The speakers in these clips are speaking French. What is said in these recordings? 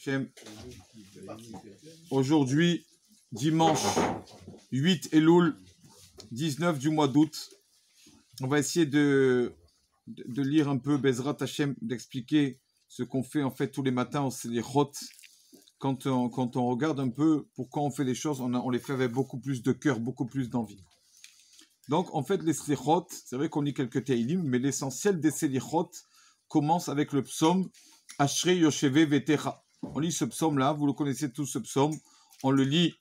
Hachem. Aujourd'hui, dimanche 8 Elul, 19 du mois d'août. On va essayer de lire un peu Bezrat Hachem, d'expliquer ce qu'on fait en fait tous les matins, c'est les chot. Quand on regarde un peu pourquoi on fait les choses, on les fait avec beaucoup plus de cœur, beaucoup plus d'envie. Donc en fait les slichot, c'est vrai qu'on lit quelques teilim, mais l'essentiel des slichot commence avec le psaume Ashrei Yosheve Vetecha. On lit ce psaume là, vous le connaissez tous ce psaume, on le lit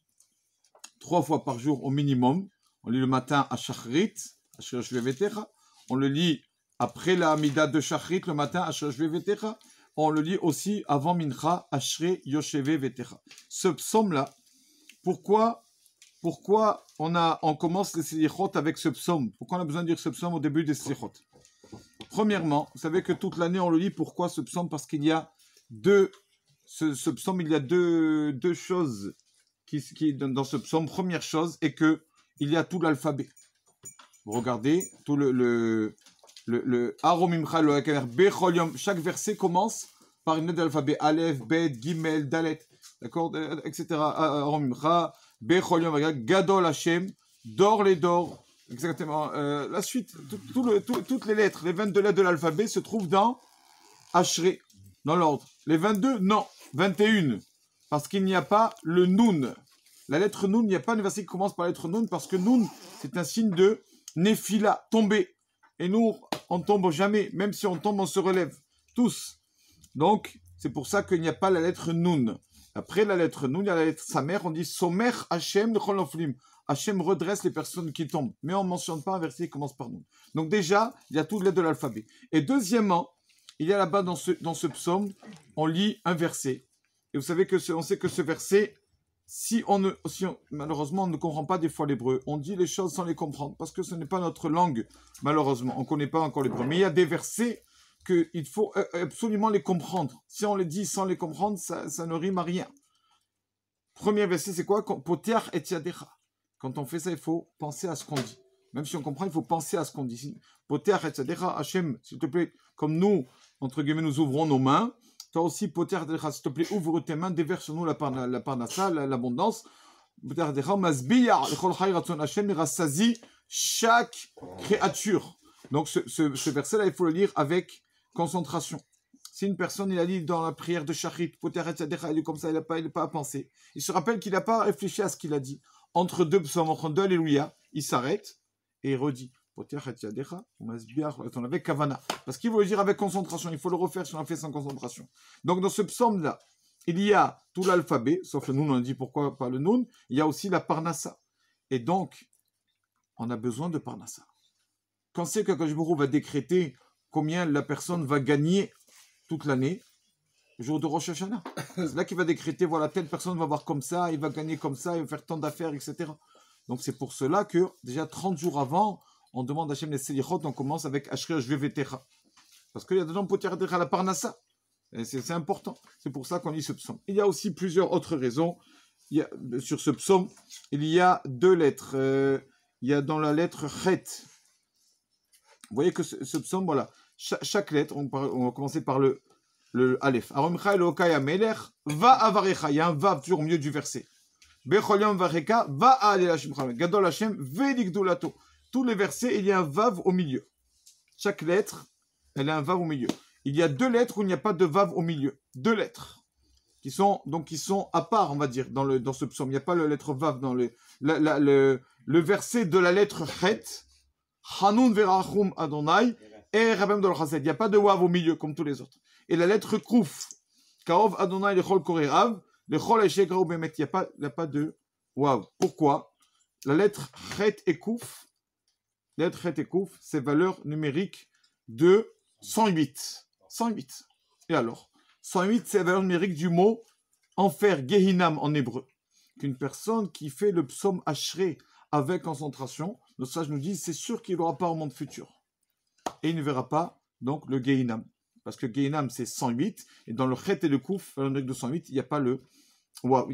3 fois par jour au minimum. On lit le matin à Shachrit, Ashrei Yosheve Vetecha. On le lit après la Hamida de Shachrit le matin, Ashrei Yosheve Vetecha. On le lit aussi avant Mincha, Ashrei Yosheve Vetecha. Ce psaume-là, pourquoi on commence les slichot avec ce psaume? Pourquoi on a besoin de dire ce psaume au début des slichot? Premièrement, vous savez que toute l'année on le lit. Pourquoi ce psaume? Parce qu'il y a ce psaume, il y a deux choses qui dans ce psaume. Première chose est que il y a tout l'alphabet. Vous regardez tout le Aromimcha, le Hakamer, Becholium. Chaque verset commence par une lettre de l'alphabet. Aleph, Bet, Gimel, Dalet, d'accord, etc. Aromimcha, Becholium, Gadol Hashem, Dor les Dor, exactement. La suite, toutes les lettres, les 22 lettres de l'alphabet se trouvent dans Ashrei, dans l'ordre. Les 22, non, 21, parce qu'il n'y a pas le Nun. La lettre Nun, il n'y a pas un verset qui commence par la lettre Nun, parce que Nun, c'est un signe de Nephila, tomber. Et nous, on ne tombe jamais. Même si on tombe, on se relève. Tous. Donc, c'est pour ça qu'il n'y a pas la lettre Nun. Après la lettre Nun, il y a la lettre Samer. On dit Somer Hachem L'chol Noflim. Hachem redresse les personnes qui tombent. Mais on ne mentionne pas un verset qui commence par Nun. Donc déjà, il y a toutes les lettres de l'alphabet. Et deuxièmement, il y a là-bas dans ce psaume, on lit un verset. Et vous savez on sait que ce verset, malheureusement, on ne comprend pas des fois l'hébreu. On dit les choses sans les comprendre, parce que ce n'est pas notre langue, malheureusement. On ne connaît pas encore l'hébreu. Mais il y a des versets qu'il faut absolument les comprendre. Si on les dit sans les comprendre, ça ne rime à rien. Premier verset, c'est quoi? Poter et yadecha. Quand on fait ça, il faut penser à ce qu'on dit. Même si on comprend, il faut penser à ce qu'on dit. Poter et yadecha, Hachem, s'il te plaît, comme nous, entre guillemets, nous ouvrons nos mains, toi aussi, Poter et yadecha, s'il te plaît, ouvre tes mains, déverse sur nous la parnassa, l'abondance. Poter et yadecha, masbiyar, l'chol chay ratzon Hachem, il rassasie chaque créature. Donc ce verset-là, il faut le lire avec concentration. Si une personne, il a dit dans la prière de Shachrit, Poter et yadecha, il est comme ça, il n'a pas à penser. Il se rappelle qu'il n'a pas réfléchi à ce qu'il a dit. Entre deux psaumes, entre deux alléluia, il s'arrête et il redit Poter et yadecha, avec kavana. Parce qu'il veut le dire avec concentration. Il faut le refaire si on l'a fait sans concentration. Donc dans ce psaume-là, il y a tout l'alphabet, sauf le Nun, on a dit pourquoi pas le Nun. Il y a aussi la parnassa. Et donc, on a besoin de parnassa. Quand c'est que Akadosh Baruch Hu va décréter combien la personne va gagner toute l'année, le jour de Rosh Hashanah. C'est là qu'il va décréter, voilà, telle personne va avoir comme ça, il va gagner comme ça, il va faire tant d'affaires, etc. Donc c'est pour cela que, déjà 30 jours avant, on demande à Hachem les Selichot, on commence avec Ashrei Yosheve Vetecha. Parce qu'il y a dedans Poter et yadecha la parnassa. C'est important. C'est pour ça qu'on lit ce psaume. Il y a aussi plusieurs autres raisons. Sur ce psaume, il y a 2 lettres. Il y a dans la lettre Chet. Vous voyez que ce psaume, voilà, chaque lettre, on va commencer par le Aleph. Aromcha Elokai Amelech, va avarecha. Il y a un vav toujours au milieu du verset. Becholiam vareka, va alel Hashem Chalem. Gadol Hashem, ve'likdulato. Tous les versets, il y a un vav au milieu. Chaque lettre, elle a un vav au milieu. Il y a 2 lettres où il n'y a pas de vav au milieu. 2 lettres. Qui sont à part, on va dire, dans ce psaume. Il n'y a pas la lettre vav dans le verset de la lettre Chet. Hanun verachum Adonai et Rabem Dol Chased. Il n'y a pas de wav au milieu comme tous les autres. Et la lettre Kouf, Kaov Adonai lechol korerav, lechol eshek raou bemet. Il n'y a pas de wav. Pourquoi? La lettre Chet et Kouf, c'est valeur numérique de 108. 108. Et alors 108, c'est la valeur numérique du mot enfer, Gehinam en hébreu. Qu'une personne qui fait le psaume Ashrei avec concentration, nos sages nous disent, c'est sûr qu'il n'aura pas au monde futur. Et il ne verra pas, donc, le Gehinam. Parce que Gehinam, c'est 108, et dans le Chet et le Kouf, dans le de 108, il n'y a pas le Waouh.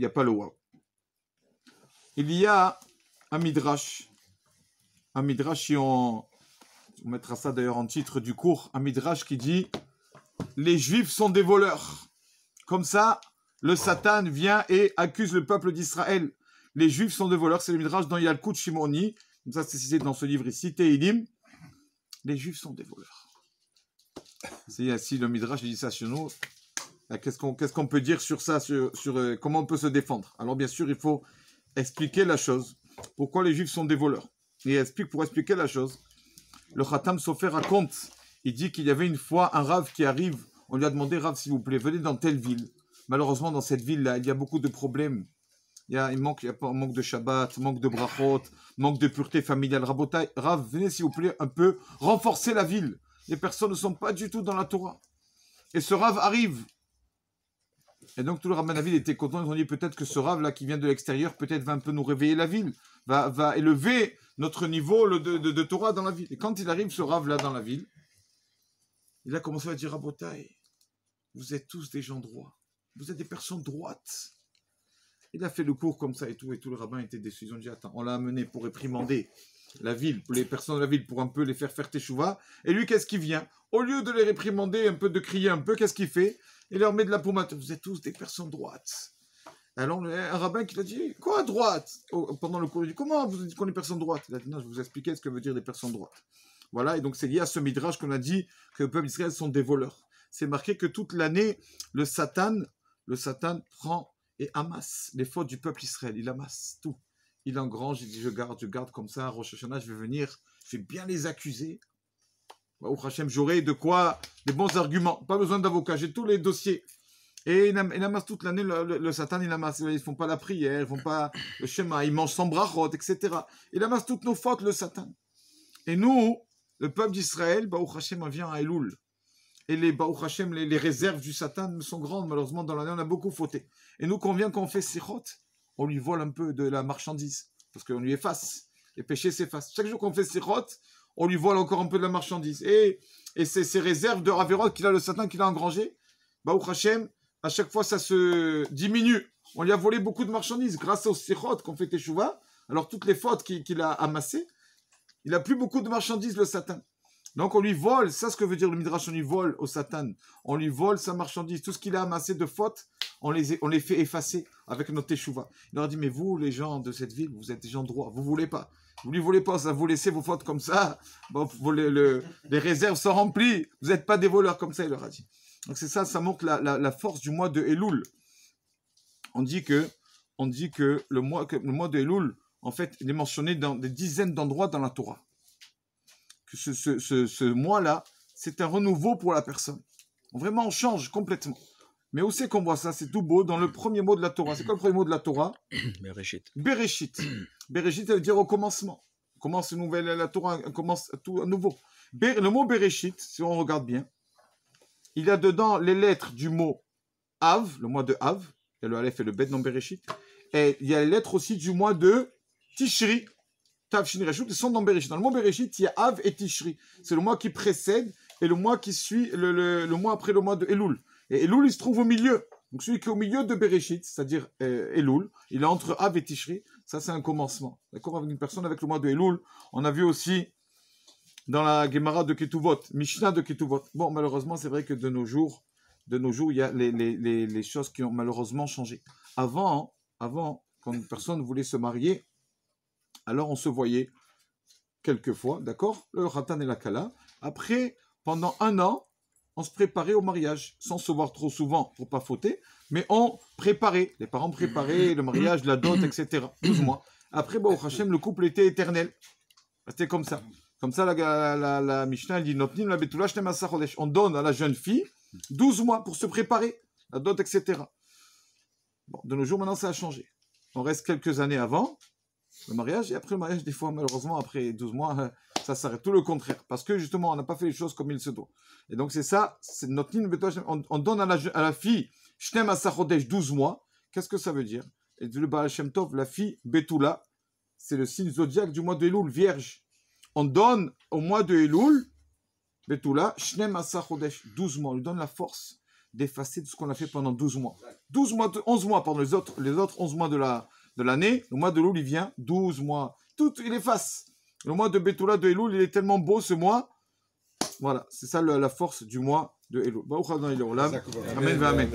Il y a un Midrash. Un Midrash, on mettra ça d'ailleurs en titre du cours, un Midrash qui dit, les Juifs sont des voleurs. Comme ça, le Satan vient et accuse le peuple d'Israël. Les Juifs sont des voleurs, c'est le Midrash dans Yalkut Shimoni. Comme ça, c'est cité dans ce livre ici, Teilim. Les Juifs sont des voleurs. C'est ainsi le Midrash dit ça sur nous. Qu'est-ce qu'on peut dire sur ça, sur comment on peut se défendre? Alors bien sûr, il faut expliquer la chose. Pourquoi les Juifs sont des voleurs? Et pour expliquer la chose, le Khatam Sofer raconte, il dit qu'il y avait une fois un Rav qui arrive, on lui a demandé, Rav, s'il vous plaît, venez dans telle ville. Malheureusement, dans cette ville-là, il y a beaucoup de problèmes. Il y a un manque de Shabbat, manque de brachot, manque de pureté familiale. Rabotai, Rav, venez s'il vous plaît un peu renforcer la ville. Les personnes ne sont pas du tout dans la Torah. Et ce Rav arrive. Et donc tout le Rabban David était content. Ils ont dit peut-être que ce Rav là qui vient de l'extérieur, peut-être va un peu nous réveiller la ville, va élever notre niveau de Torah dans la ville. Et quand il arrive ce Rav là dans la ville, il a commencé à dire Rabotai, vous êtes tous des gens droits. Vous êtes des personnes droites. Il a fait le cours comme ça et tout le rabbin était déçu. Ils ont dit, attends, on l'a amené pour réprimander la ville, pour les personnes de la ville, pour un peu les faire teshuva. Et lui, qu'est-ce qui vient? Au lieu de les réprimander, un peu de crier un peu, qu'est-ce qu'il fait? Il leur met de la pommade. Vous êtes tous des personnes droites. Alors, un rabbin qui l'a dit, quoi droite? Pendant le cours, il dit, comment vous dites qu'on est personnes droites? Il a dit, non, je vais vous expliquer ce que veut dire des personnes droites. Voilà, et donc c'est lié à ce midrash qu'on a dit que le peuple d'Israël sont des voleurs. C'est marqué que toute l'année, le Satan prend et amasse les fautes du peuple Israël. Il amasse tout. Il engrange, il dit je garde comme ça, Rosh Hashanah, je vais venir, je vais bien les accuser. Au Hachem, j'aurai de quoi, des bons arguments. Pas besoin d'avocat, j'ai tous les dossiers. Et il amasse toute l'année, le Satan, il amasse. Ils ne font pas la prière, ils ne font pas le schéma, ils mangent sans brachot, etc. Il amasse toutes nos fautes, le Satan. Et nous, le peuple d'Israël, Baruch Hashem, vient à Elul. Et Baruch Hashem, les réserves du Satan sont grandes. Malheureusement, dans l'année, on a beaucoup fauté. Et nous, quand on fait sichot, on lui vole un peu de la marchandise. Parce qu'on lui efface. Les péchés s'effacent. Chaque jour qu'on fait sichot, on lui vole encore un peu de la marchandise. Et ces réserves de Raverot qu'il a, le Satan qu'il a engrangé, Baruch Hashem, à chaque fois, ça se diminue. On lui a volé beaucoup de marchandises. Grâce au sichot qu'on fait teshuva, alors toutes les fautes qu'il a amassées, il n'a plus beaucoup de marchandises, le Satan. Donc on lui vole, ça ce que veut dire le Midrash, on lui vole au Satan, on lui vole sa marchandise, tout ce qu'il a amassé de fautes, on les fait effacer avec notre teshuva. Il leur a dit, mais vous les gens de cette ville, vous êtes des gens droits, vous voulez pas, vous lui voulez pas, ça vous laissez vos fautes comme ça, bon, les réserves sont remplies, vous n'êtes pas des voleurs comme ça, il leur a dit. Donc c'est ça, ça montre la force du mois de Elul. On dit que le mois de Elul, en fait, il est mentionné dans des dizaines d'endroits dans la Torah. Que ce mois-là, c'est un renouveau pour la personne. Vraiment, on change complètement. Mais où c'est qu'on voit ça? C'est tout beau dans le premier mot de la Torah. C'est quoi le premier mot de la Torah? Bereshit. Bereshit. Bereshit, ça veut dire au commencement. On commence une nouvelle, la Torah commence tout à nouveau. Le mot Bereshit, si on regarde bien, il y a dedans les lettres du mot Av, le mois de Av, il y a le Aleph et le Bet dans Bereshit, et il y a les lettres aussi du mois de Tishri, Tav, Shin, Reshut, ils sont dans Bereshit. Dans le mot Bereshit, il y a Av et Tishri. C'est le mois qui précède et le mois qui suit, le mois après le mois de Elul. Et Elul, il se trouve au milieu. Donc celui qui est au milieu de Bereshit, c'est-à-dire Elul, il est entre Av et Tishri. Ça, c'est un commencement. D'accord? Avec une personne avec le mois de Elul. On a vu aussi dans la Gemara de Ketuvot, Mishnah de Ketuvot. Bon, malheureusement, c'est vrai que de nos jours, il y a les choses qui ont malheureusement changé. Avant, quand une personne voulait se marier, alors on se voyait quelquefois, d'accord? Le Khatan et la Kala. Après, pendant 1 an, on se préparait au mariage, sans se voir trop souvent pour pas fauter, mais on préparait. Les parents préparaient le mariage, la dot, etc. 12 mois. Après, au Hachem, le couple était éternel. C'était comme ça. Comme ça, la Mishnah, elle dit, Notnim la Betula Shnem Asar Chodesh. On donne à la jeune fille 12 mois pour se préparer, la dot, etc. Bon, de nos jours, maintenant, ça a changé. On reste quelques années avant le mariage, et après le mariage, des fois, malheureusement, après 12 mois, ça s'arrête. Tout le contraire. Parce que, justement, on n'a pas fait les choses comme il se doit. Et donc, c'est ça, c'est notre ligne, on donne à la fille, Shnem Asar Chodesh, 12 mois. Qu'est-ce que ça veut dire? Et le Baal Shem Tov, la fille, Betula, c'est le signe zodiaque du mois de Elul, vierge. On donne au mois de Elul, Betula, Shnem Asar Chodesh, 12 mois. On lui donne la force d'effacer tout ce qu'on a fait pendant 12 mois. 11 mois, pardon, les autres 11 mois de l'année, le mois de Elul, il vient 12 mois. Tout, il efface. Le mois de Betula, de Elul, il est tellement beau ce mois. Voilà, c'est ça la force du mois de Elul. Amen, amen.